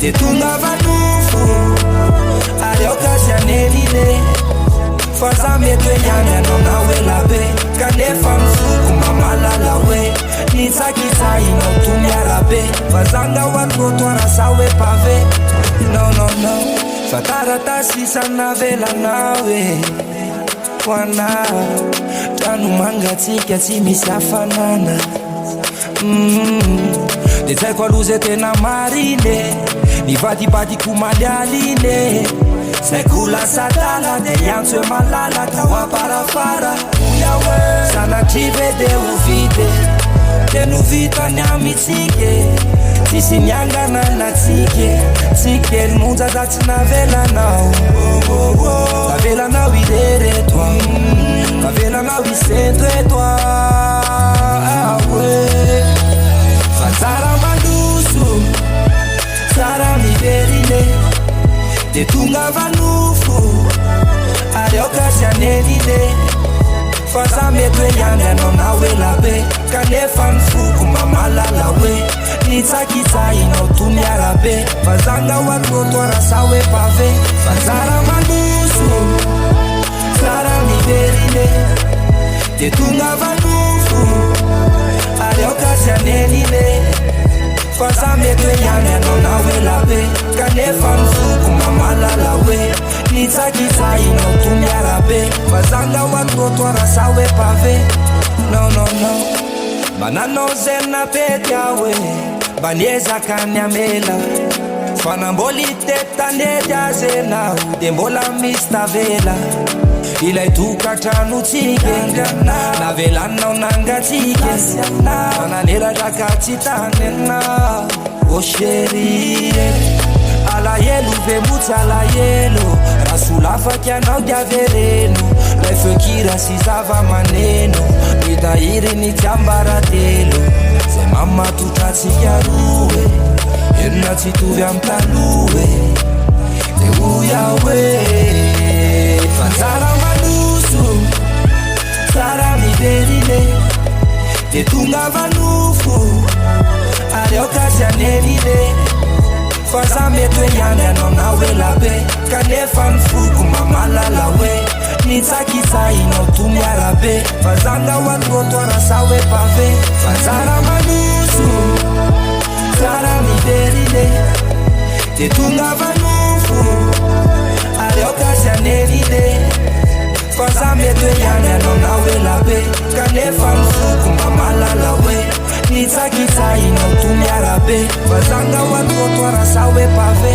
de tonga vanofo ary okazianelile fa za mety hoe ihany anao na hoe labe kanefa mizoko mamalala hoe nitsakitsahinao to miarabe fa zanga ho atrotoara sa hoe pave no fa taratasy isanavelanao e ho anao trano mangatsika tsy misy hafanana de tsy haiko aloha zay tena marine nivadibadiko malialine saiko lasa dala de iantso hoe malala ka ho aparafara sanatry ve de ho vite de no vitany amitsike tsisy niangana natsike tsikely monja za tsy navelanao navelanao irereto navelanao isento eto fa tsara mandoso tsara miverine de tonga vanofo ary okazianelile fa za mety hoe ihany anao na hoe labe kanefa ny foko mamalala hoe nitsakitsahinao to miarabe fa zanga ho atrotoara sa hoe pave fa tsara mandoso tsara miverine de tonga vanofo ary okazianelile fa za mety hoe ihany anao na hoe labe kanefa ny foko mamalala hoe nitsakitsahinao to miarabe fa zanga ho atrotoara sa hoe pave no mananao zay napety aho e mba niezaka ny amela fa namboly tetanety azy enao de mbola misy tavela ilay tokatrano tsike navelanao nangatsike mananelatra ka tsy tany anao o chéri alahelo ve motsy alahelo raha solafaky anao diavereno lay fekira sy zava-maneno mitahiry ny tiambaratelo zay mamatotratsika roe enina tsy tovy amy taloe de oya hoe fa tsara mandoso tsara miverine de tonga vanofo ary okazianelile fa za mety hoe ihany anao na hoe labe kanefa ny foko mamalala hoe nitsakitsahinao to miarabe fa zanga ho atrotoara sa hoe pave fa tsara mandoso tsara miverine de tonga vanofo ary okazianelile fa za mety hoe ihany anao na hoe labe kanefa ny foko mamalala hoe nitsakitsahinao to miarabe fa zanga ho atrotoara sa hoe pave